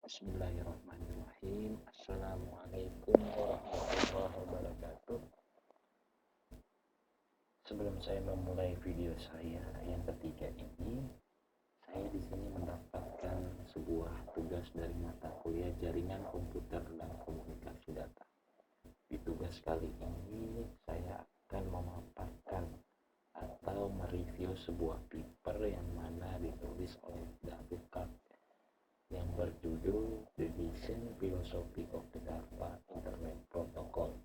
Bismillahirrahmanirrahim. Assalamualaikum warahmatullahi wabarakatuh. Sebelum saya memulai video saya yang ketiga ini, saya di sini mendapatkan sebuah tugas dari mata kuliah Jaringan Komputer dan Komunikasi Data. Di tugas kali ini saya akan memaparkan atau mereview sebuah paper yang mana ditulis oleh David Card yang berjudul The Design Philosophy of the DARPA Internet Protocol.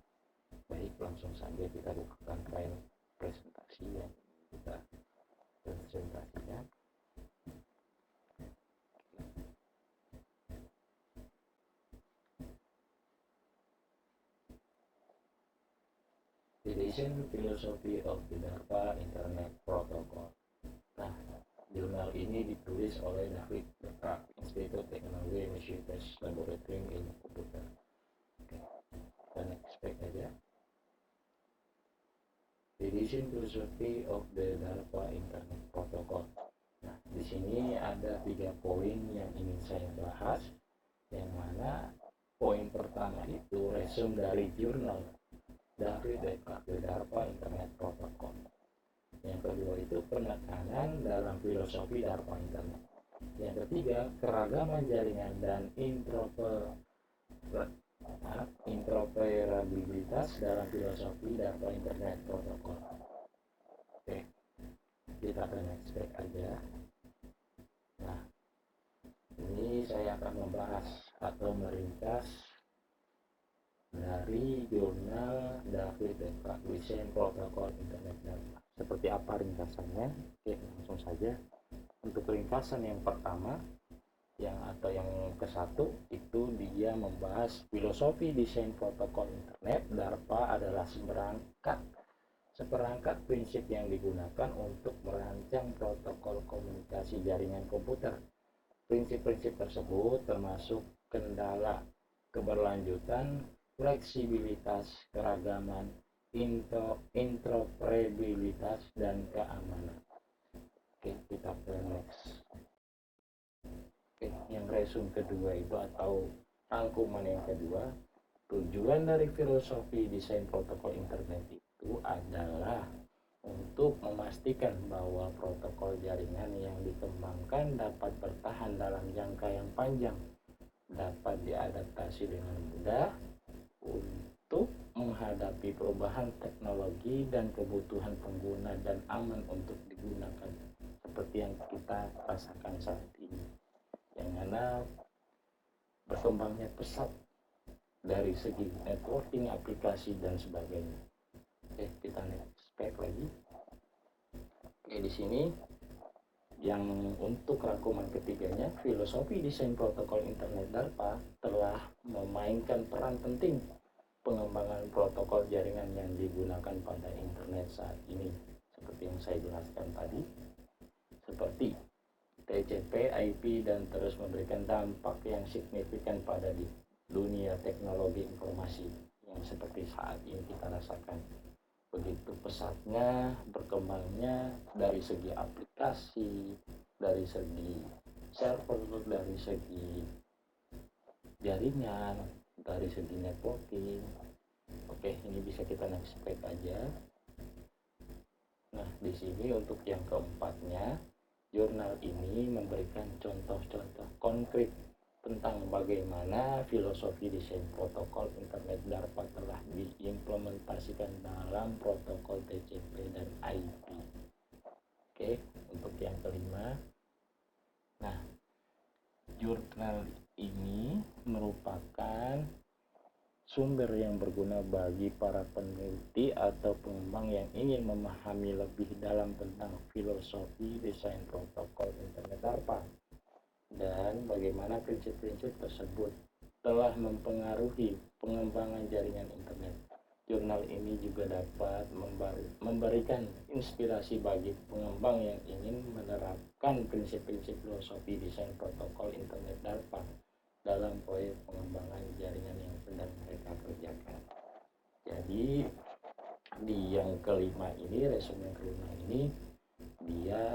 Baik, langsung saja kita bukakan file presentasi yang kita presentasikan. The Design Philosophy of the DARPA Internet Protocol. Nah, jurnal ini ditulis oleh David Becker, Institute Teknologi Massachusetts Laboratory in Computer. Oke, kita next page aja. The Design Philosophy of the DARPA Internet Protocol. Nah, di sini ada 3 poin yang ingin saya bahas. Yang mana poin pertama itu resume dari jurnal David Becker, The DARPA Internet Protocol. Yang kedua itu penekanan dalam filosofi DARPA Internet. Yang ketiga, keragaman jaringan dan interoperabilitas dalam filosofi DARPA Internet Protocol. Oke, kita akan next page aja. Nah, ini saya akan membahas atau meringkas dari jurnal David Becker, Design Protocol Internet DARPA. Seperti apa ringkasannya? Oke, langsung saja. Untuk ringkasan yang pertama, yang ke-1 itu dia membahas filosofi desain protokol internet DARPA adalah seperangkat prinsip yang digunakan untuk merancang protokol komunikasi jaringan komputer. Prinsip-prinsip tersebut termasuk kendala, keberlanjutan, fleksibilitas, keragaman, interoperabilitas, dan keamanan. Oke, kita ke next. Oke, yang resume kedua itu atau rangkuman yang kedua, tujuan dari filosofi desain protokol internet itu adalah untuk memastikan bahwa protokol jaringan yang dikembangkan dapat bertahan dalam jangka yang panjang, dapat diadaptasi dengan mudah untuk menghadapi perubahan teknologi dan kebutuhan pengguna, dan aman untuk digunakan seperti yang kita rasakan saat ini, yang mana berkembangnya pesat dari segi networking, aplikasi, dan sebagainya. Oke, kita next page lagi. Oke, di sini yang untuk rangkuman ketiganya, filosofi desain protokol internet DARPA telah memainkan peran penting pengembangan protokol jaringan yang digunakan pada internet saat ini, seperti yang saya jelaskan tadi, seperti TCP, IP, dan terus memberikan dampak yang signifikan pada dunia teknologi informasi yang seperti saat ini kita rasakan. Begitu pesatnya berkembangnya dari segi aplikasi, dari segi server, dari segi jaringan, dari segi networking. Oke, ini bisa kita next page aja. Nah, di sini untuk yang keempatnya, jurnal ini memberikan contoh-contoh konkret tentang bagaimana filosofi desain protokol internet DARPA telah diimplementasikan dalam protokol TCP dan IP. Oke, untuk yang kelima, nah, jurnal ini merupakan sumber yang berguna bagi para peneliti atau pengembang yang ingin memahami lebih dalam tentang filosofi desain protokol internet DARPA dan bagaimana prinsip-prinsip tersebut telah mempengaruhi pengembangan jaringan internet. Jurnal ini juga dapat memberikan inspirasi bagi pengembang yang ingin menerapkan prinsip-prinsip filosofi desain protokol internet DARPA dalam proyek pengembangan jaringan yang sedang mereka kerjakan. Jadi di yang kelima ini, resume yang kelima ini, dia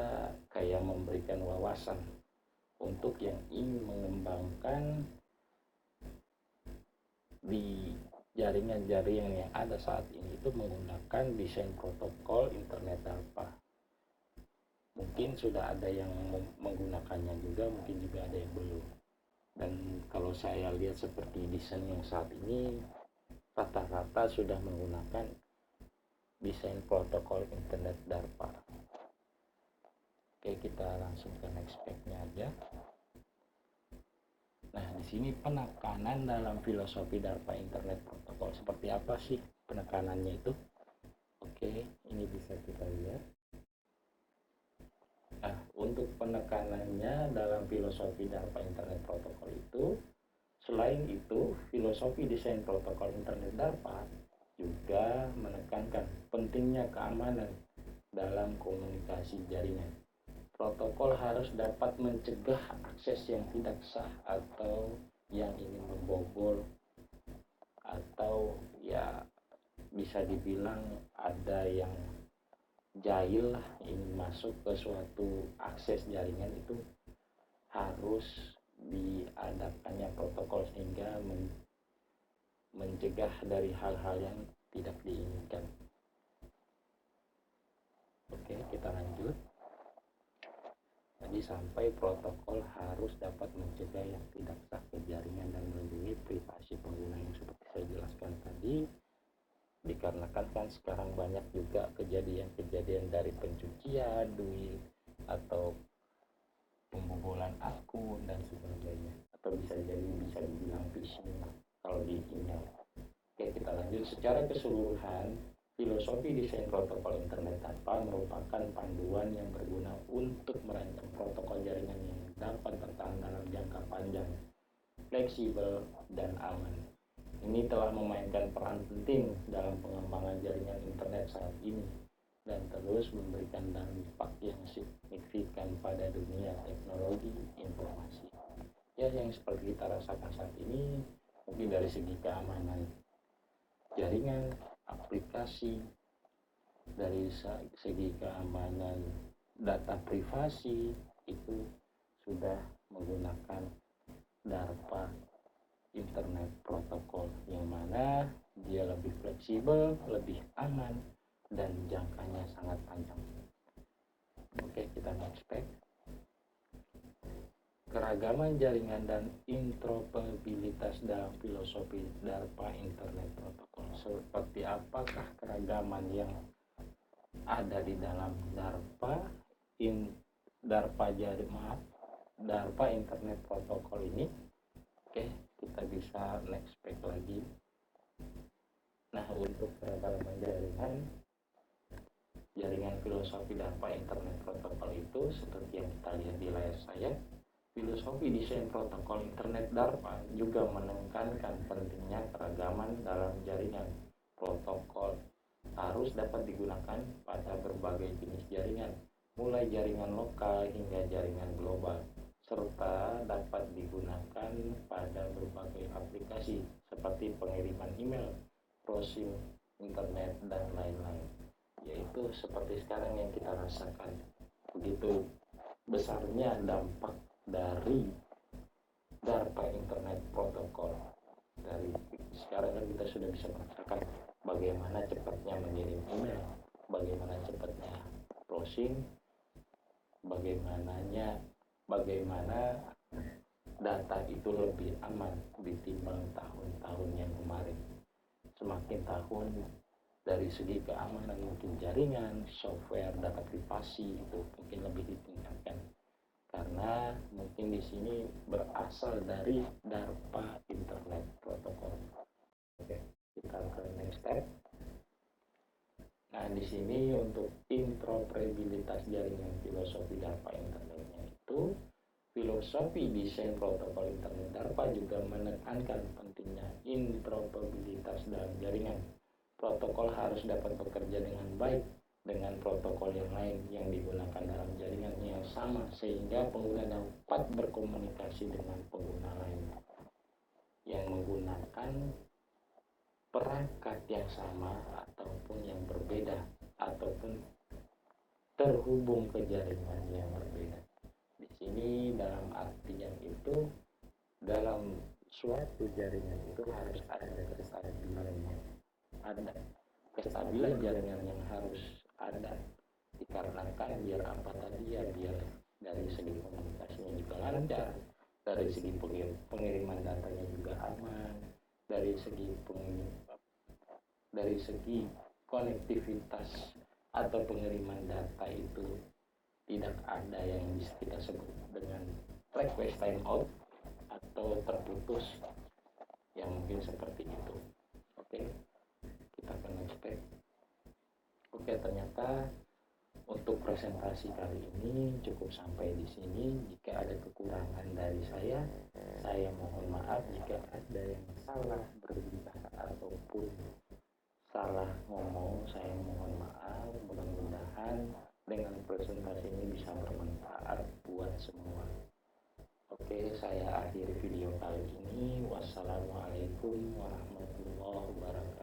kayak memberikan wawasan untuk yang ingin mengembangkan di jaringan-jaringan yang ada saat ini itu menggunakan desain protokol internet DARPA. Mungkin sudah ada yang menggunakannya juga, mungkin juga ada yang belum. Dan kalau saya lihat seperti desain yang saat ini, rata-rata sudah menggunakan desain protokol internet DARPA. Oke, kita langsung ke next page-nya aja. Nah, di sini penekanan dalam filosofi DARPA Internet Protokol. Seperti apa sih penekanannya itu? Oke, ini bisa kita lihat. Nah, untuk penekanannya dalam filosofi DARPA Internet Protokol itu, selain itu, filosofi desain protokol internet DARPA juga menekankan pentingnya keamanan dalam komunikasi jaringan. Protokol harus dapat mencegah akses yang tidak sah atau yang ingin membobol, atau ya bisa dibilang ada yang jahil lah ingin masuk ke suatu akses jaringan, itu harus diadakannya protokol sehingga mencegah dari hal-hal yang tidak diinginkan. Oke, kita lanjut. Tadi sampai protokol harus dapat mencegah yang tidak sah ke jaringan dan melindungi privasi pengguna, yang seperti saya jelaskan tadi, dikarenakan kan sekarang banyak juga kejadian-kejadian dari pencucian duit atau pembobolan akun dan sebagainya, atau bisa dibilang phishing kalau di email. Oke, kita lanjut. Secara keseluruhan, filosofi desain protokol internet DARPA merupakan panduan yang berguna untuk merancang protokol jaringan yang dapat bertahan dalam jangka panjang, fleksibel, dan aman. Ini telah memainkan peran penting dalam pengembangan jaringan internet saat ini dan terus memberikan dampak yang signifikan pada dunia teknologi informasi. Ya, yang seperti kita rasakan saat ini, mungkin dari segi keamanan jaringan, aplikasi, dari segi keamanan data privasi, itu sudah menggunakan DARPA Internet Protokol, yang mana dia lebih fleksibel, lebih aman, dan jangkanya sangat panjang. Oke, kita next page. Keragaman jaringan dan interoperabilitas dalam filosofi DARPA Internet Protokol. Seperti apakah keragaman yang ada di dalam DARPA Internet Protokol ini? Oke, kita bisa next page lagi. Nah, untuk keragaman jaringan filosofi DARPA Internet Protokol itu seperti yang kita lihat di layar saya. Filosofi desain protokol internet DARPA juga menekankan pentingnya keragaman dalam jaringan. Protokol harus dapat digunakan pada berbagai jenis jaringan, mulai jaringan lokal hingga jaringan global, serta dapat digunakan pada berbagai aplikasi seperti pengiriman email, browsing internet, dan lain-lain. Yaitu seperti sekarang yang kita rasakan, begitu besarnya dampak dari DARPA Internet Protokol. Dari sekarang kan kita sudah bisa merasakan bagaimana cepatnya mengirim email, bagaimana cepatnya browsing, bagaimana data itu lebih aman ditimbang tahun-tahun yang kemarin. Semakin tahun, dari segi keamanan mungkin jaringan, software, data privasi itu mungkin lebih ditingkatkan, karena mungkin di sini berasal dari DARPA Internet Protokol. Oke, kita ke next step. Nah, di sini untuk interoperabilitas jaringan filosofi DARPA internetnya itu, filosofi desain protokol internet DARPA juga menekankan pentingnya interoperabilitas dalam jaringan. Protokol harus dapat bekerja dengan baik dengan protokol yang lain yang digunakan dalam jaringan yang sama, sehingga pengguna dapat berkomunikasi dengan pengguna lain yang menggunakan perangkat yang sama ataupun yang berbeda, ataupun terhubung ke jaringan yang berbeda. Di sini dalam artian itu, dalam suatu jaringan itu harus ada kestabilannya, ada kestabilan jaringan yang harus ada dikarenakan biar apa tadi ya, biar dari segi komunikasinya juga lancar, dari segi pengiriman datanya juga aman, dari segi konektivitas atau pengiriman data itu tidak ada yang bisa kita sebut dengan request time out atau terputus, yang mungkin seperti itu. Oke, kita akan expect. Oke, ternyata untuk presentasi kali ini cukup sampai di sini. Jika ada kekurangan dari saya mohon maaf. Jika ada yang salah berbicara ataupun salah ngomong, saya mohon maaf. Mudah-mudahan dengan presentasi ini bisa bermanfaat buat semua. Oke, saya akhiri video kali ini. Wassalamualaikum warahmatullahi wabarakatuh.